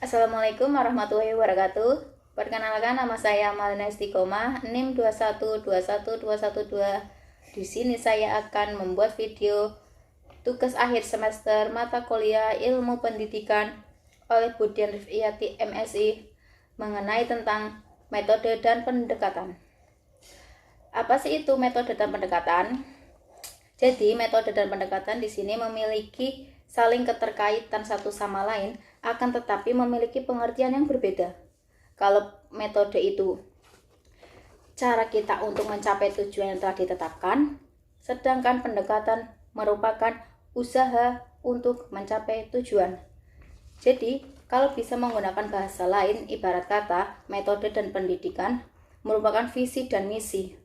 Assalamualaikum warahmatullahi wabarakatuh. Perkenalkan, nama saya Malina Istiqomah, NIM 2121212. Di sini saya akan membuat video tugas akhir semester mata kuliah Ilmu Pendidikan oleh Budian Rifiyati MSI mengenai tentang metode dan pendekatan. Apa sih itu metode dan pendekatan? Jadi, metode dan pendekatan di sini memiliki saling keterkaitan satu sama lain, akan tetapi memiliki pengertian yang berbeda. Kalau metode itu cara kita untuk mencapai tujuan yang telah ditetapkan, sedangkan pendekatan merupakan usaha untuk mencapai tujuan. Jadi, kalau bisa menggunakan bahasa lain, ibarat kata, metode dan pendidikan merupakan visi dan misi.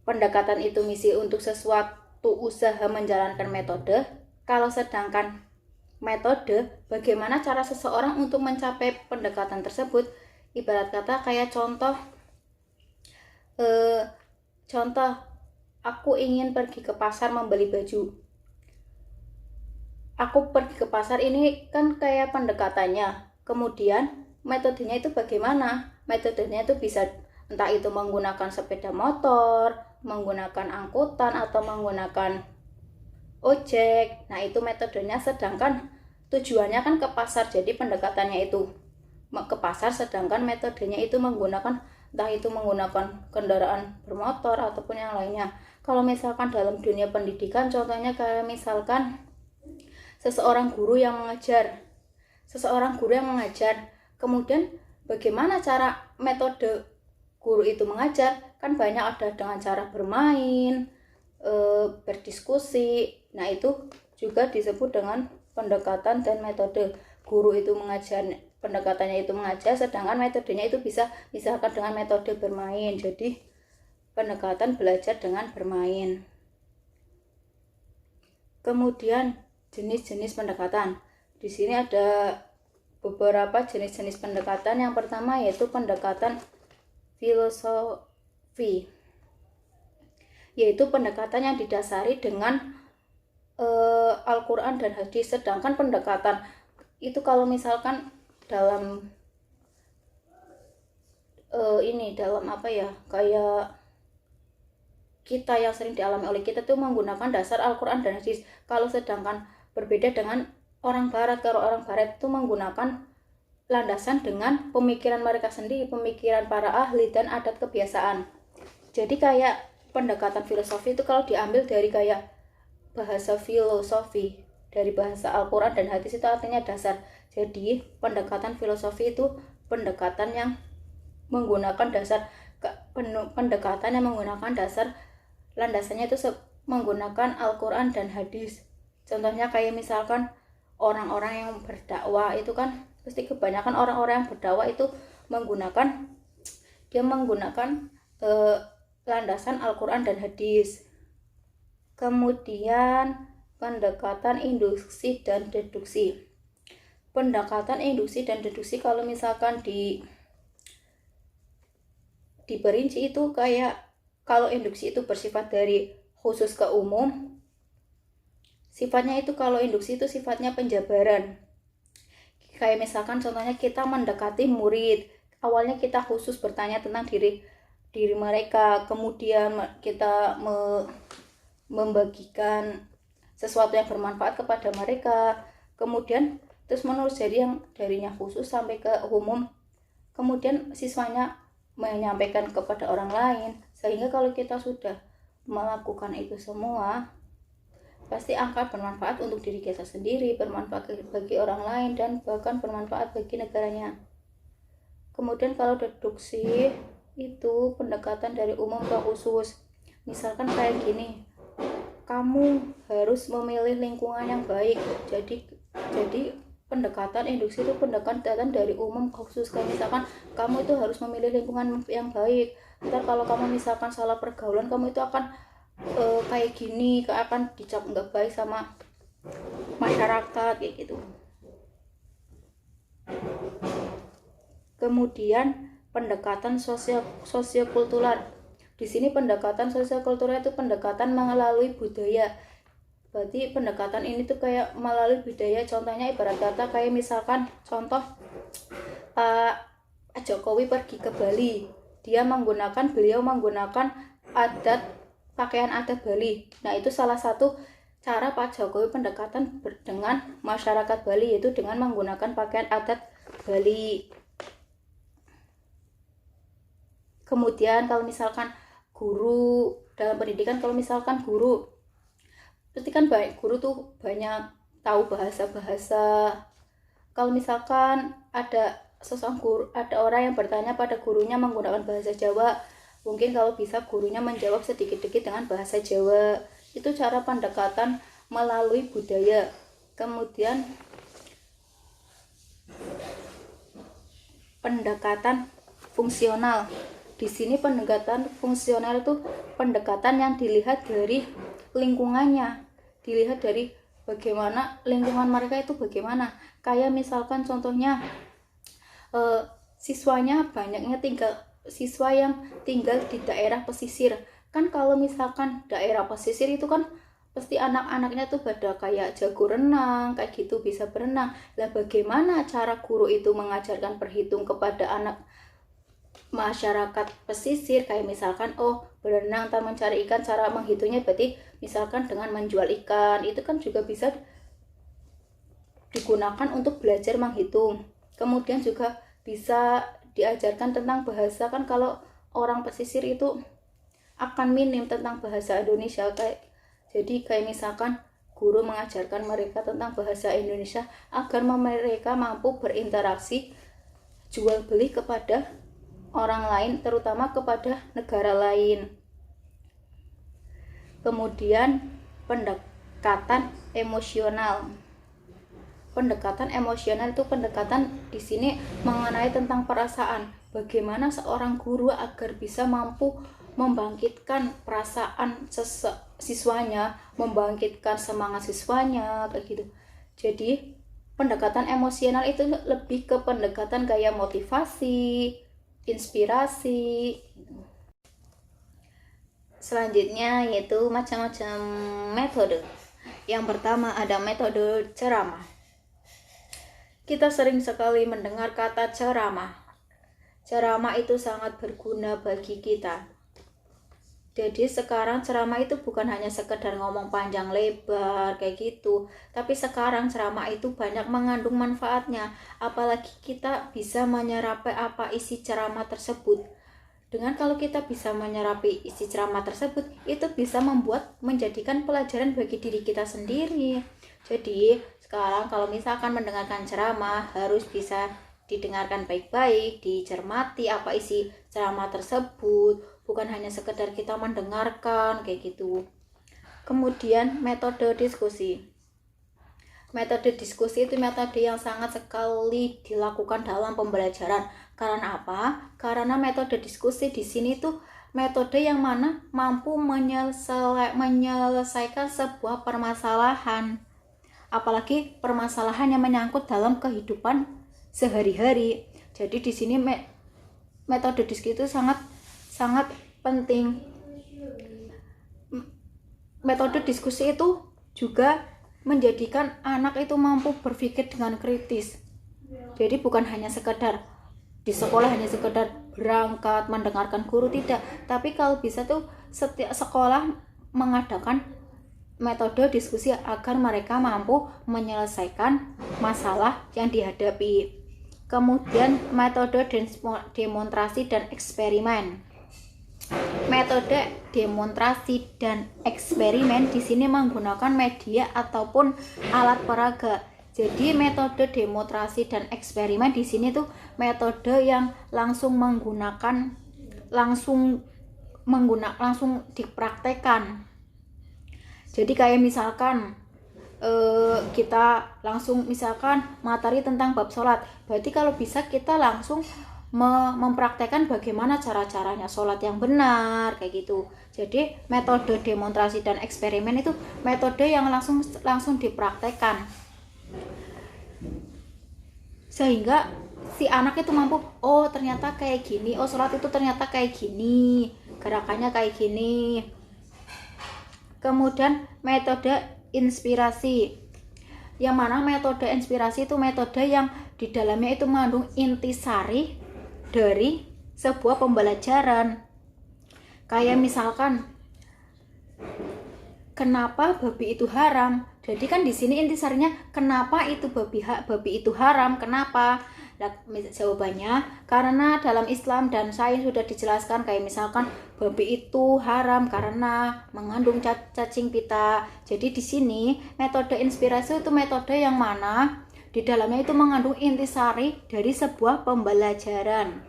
Pendekatan itu misi untuk sesuatu usaha menjalankan metode, kalau sedangkan metode bagaimana cara seseorang untuk mencapai pendekatan tersebut. Ibarat kata kayak contoh aku ingin pergi ke pasar membeli baju. Aku pergi ke pasar ini kan kayak pendekatannya. Kemudian metodenya itu bagaimana? Metodenya itu bisa entah itu menggunakan sepeda motor, menggunakan angkutan, atau menggunakan ojek. Nah, itu metodenya, sedangkan tujuannya kan ke pasar. Jadi pendekatannya itu ke pasar, sedangkan metodenya itu menggunakan entah itu menggunakan kendaraan bermotor ataupun yang lainnya. Kalau misalkan dalam dunia pendidikan, contohnya kayak misalkan seseorang guru yang mengajar, kemudian bagaimana cara metode guru itu mengajar? Kan banyak, ada dengan cara bermain, berdiskusi. Nah, itu juga disebut dengan pendekatan dan metode. Guru itu mengajar, pendekatannya itu mengajar, sedangkan metodenya itu bisa misalkan dengan metode bermain. Jadi pendekatan belajar dengan bermain. Kemudian jenis-jenis pendekatan. Di sini ada beberapa jenis-jenis pendekatan. Yang pertama yaitu pendekatan filosofi, yaitu pendekatan yang didasari dengan Al-Quran dan hadis. Sedangkan pendekatan itu kalau misalkan dalam kayak kita yang sering dialami oleh kita tuh menggunakan dasar Al-Quran dan hadis. Kalau sedangkan berbeda dengan orang barat, kalau orang barat itu menggunakan landasan dengan pemikiran mereka sendiri, pemikiran para ahli dan adat kebiasaan. Jadi kayak pendekatan filosofi itu kalau diambil dari kayak bahasa filosofi, dari bahasa Al-Quran dan hadis, itu artinya dasar. Jadi pendekatan filosofi itu pendekatan yang menggunakan dasar, pendekatan yang menggunakan dasar, landasannya itu menggunakan Al-Quran dan hadis. Contohnya kayak misalkan orang-orang yang berdakwah itu kan pasti kebanyakan orang-orang yang berdakwah itu menggunakan landasan Al-Quran dan hadis. Kemudian pendekatan induksi dan deduksi. Pendekatan induksi dan deduksi kalau misalkan diperinci itu kayak, kalau induksi itu bersifat dari khusus ke umum, sifatnya itu kalau induksi itu sifatnya penjabaran. Kayak misalkan contohnya kita mendekati murid, awalnya kita khusus bertanya tentang diri mereka, kemudian kita membagikan sesuatu yang bermanfaat kepada mereka, kemudian terus menerus, jadi yang darinya khusus sampai ke umum, kemudian siswanya menyampaikan kepada orang lain. Sehingga kalau kita sudah melakukan itu semua, pasti akan bermanfaat untuk diri kita sendiri, bermanfaat bagi orang lain, dan bahkan bermanfaat bagi negaranya. Kemudian kalau deduksi itu pendekatan dari umum ke khusus. Misalkan kayak gini, kamu harus memilih lingkungan yang baik. Jadi pendekatan induksi itu pendekatan dari umum ke khusus. Kayak misalkan kamu itu harus memilih lingkungan yang baik. Ntar kalau kamu misalkan salah pergaulan, kamu itu akan kayak gini, akan dicap nggak baik sama masyarakat kayak gitu. Kemudian pendekatan sosiokultural. Di sini pendekatan sosiokultural itu pendekatan melalui budaya. Berarti pendekatan ini tuh kayak melalui budaya, contohnya ibarat kata kayak misalkan contoh Pak Jokowi pergi ke Bali, beliau menggunakan pakaian adat Bali. Nah, itu salah satu cara Pak Jokowi pendekatan dengan masyarakat Bali, yaitu dengan menggunakan pakaian adat Bali. Kemudian kalau misalkan guru dalam pendidikan, kalau misalkan guru pasti kan guru tuh banyak tahu bahasa-bahasa. Kalau misalkan ada orang yang bertanya pada gurunya menggunakan bahasa Jawa, mungkin kalau bisa gurunya menjawab sedikit-sedikit dengan bahasa Jawa. Itu cara pendekatan melalui budaya. Kemudian pendekatan fungsional. Di sini pendekatan fungsional itu pendekatan yang dilihat dari lingkungannya, dilihat dari bagaimana lingkungan mereka itu bagaimana. Kayak misalkan contohnya siswa yang tinggal di daerah pesisir. Kan kalau misalkan daerah pesisir itu kan pasti anak-anaknya tuh pada kayak jago renang, kayak gitu, bisa berenang. Lah bagaimana cara guru itu mengajarkan berhitung kepada anak masyarakat pesisir, kayak misalkan berenang tanpa mencari ikan, cara menghitungnya berarti misalkan dengan menjual ikan. Itu kan juga bisa digunakan untuk belajar menghitung. Kemudian juga bisa diajarkan tentang bahasa. Kan kalau orang pesisir itu akan minim tentang bahasa Indonesia, jadi kayak misalkan guru mengajarkan mereka tentang bahasa Indonesia agar mereka mampu berinteraksi jual beli kepada orang lain, terutama kepada negara lain. Kemudian pendekatan emosional. Pendekatan emosional itu pendekatan di sini mengenai tentang perasaan. Bagaimana seorang guru agar bisa mampu membangkitkan perasaan siswanya, membangkitkan semangat siswanya, kayak gitu. Jadi pendekatan emosional itu lebih ke pendekatan kayak motivasi, inspirasi. Selanjutnya yaitu macam-macam metode. Yang pertama ada metode ceramah. Kita sering sekali mendengar kata ceramah. Ceramah itu sangat berguna bagi kita. Jadi sekarang ceramah itu bukan hanya sekedar ngomong panjang lebar kayak gitu, tapi sekarang ceramah itu banyak mengandung manfaatnya. Apalagi kita bisa menyerapi apa isi ceramah tersebut. Dengan kalau kita bisa menyerapi isi ceramah tersebut, itu bisa menjadikan pelajaran bagi diri kita sendiri. Jadi sekarang kalau misalkan mendengarkan ceramah harus bisa didengarkan baik-baik, dicermati apa isi ceramah tersebut, bukan hanya sekedar kita mendengarkan kayak gitu. Kemudian metode diskusi. Metode diskusi itu metode yang sangat sekali dilakukan dalam pembelajaran. Karena apa? Karena metode diskusi di sini tuh metode yang mana mampu menyelesaikan sebuah permasalahan. Apalagi permasalahan yang menyangkut dalam kehidupan sehari-hari. Jadi di sini metode diskusi itu sangat penting. Metode diskusi itu juga menjadikan anak itu mampu berpikir dengan kritis. Jadi bukan hanya sekedar di sekolah hanya sekedar berangkat mendengarkan guru, tidak, tapi kalau bisa tuh setiap sekolah mengadakan metode diskusi agar mereka mampu menyelesaikan masalah yang dihadapi. Kemudian metode demonstrasi dan eksperimen. Metode demonstrasi dan eksperimen di sini menggunakan media ataupun alat peraga. Jadi metode demonstrasi dan eksperimen di sini tuh metode yang langsung dipraktekkan. Jadi kayak misalkan kita langsung misalkan materi tentang bab sholat, berarti kalau bisa kita langsung mempraktekkan bagaimana cara-caranya sholat yang benar kayak gitu. Jadi metode demonstrasi dan eksperimen itu metode yang langsung dipraktekkan, sehingga si anak itu mampu, ternyata kayak gini, sholat itu ternyata kayak gini, gerakannya kayak gini. Kemudian metode inspirasi. Yang mana metode inspirasi itu metode yang di dalamnya itu mengandung intisari dari sebuah pembelajaran. Kayak misalkan kenapa babi itu haram? Jadi kan di sini intisarinya kenapa itu babi itu haram? Kenapa? Nah, jawabannya karena dalam Islam dan sains sudah dijelaskan kayak misalkan babi itu haram karena mengandung cacing pita. Jadi di sini metode inspirasi itu metode yang mana di dalamnya itu mengandung intisari dari sebuah pembelajaran.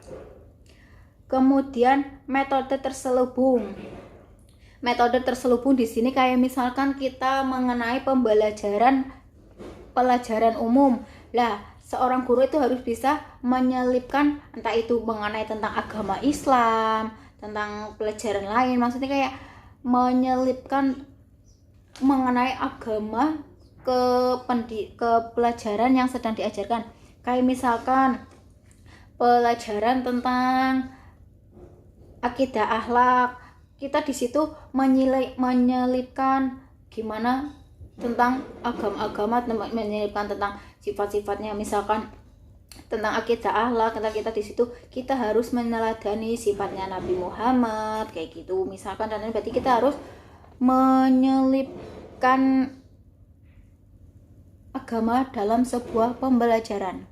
Kemudian metode terselubung. Metode terselubung di sini kayak misalkan kita mengenai pelajaran umum. Lah, seorang guru itu harus bisa menyelipkan entah itu mengenai tentang agama Islam, tentang pelajaran lain, maksudnya kayak menyelipkan mengenai agama ke pelajaran yang sedang diajarkan. Kayak misalkan pelajaran tentang akidah akhlak, kita di situ menyelipkan gimana tentang agama-agama, menyelipkan tentang sifat-sifatnya, misalkan tentang akidah akhlak, kita di situ kita harus meneladani sifatnya Nabi Muhammad kayak gitu misalkan, dan berarti kita harus menyelipkan agama dalam sebuah pembelajaran.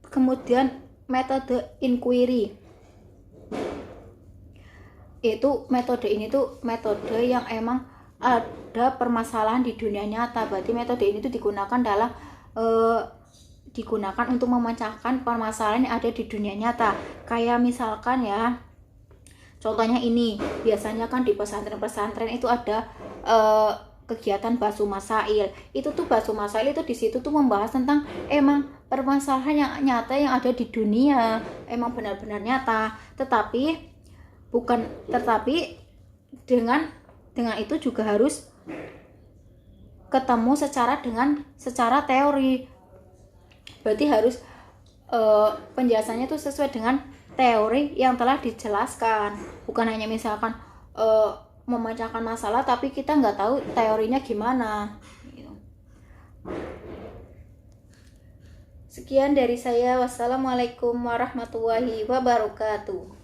Kemudian metode inquiry, itu metode ini tuh metode yang emang ada permasalahan di dunia nyata. Berarti metode ini tuh digunakan untuk memecahkan permasalahan yang ada di dunia nyata. Kayak misalkan ya, contohnya ini, biasanya kan di pesantren-pesantren itu ada kegiatan basu masail. Itu tuh basu masail itu di situ tuh membahas tentang emang permasalahan yang nyata yang ada di dunia, emang benar-benar nyata. Tetapi dengan itu juga harus ketemu secara teori. Berarti harus penjelasannya tuh sesuai dengan teori yang telah dijelaskan, bukan hanya misalkan memecahkan masalah tapi kita nggak tahu teorinya gimana. Sekian dari saya. Wassalamualaikum warahmatullahi wabarakatuh.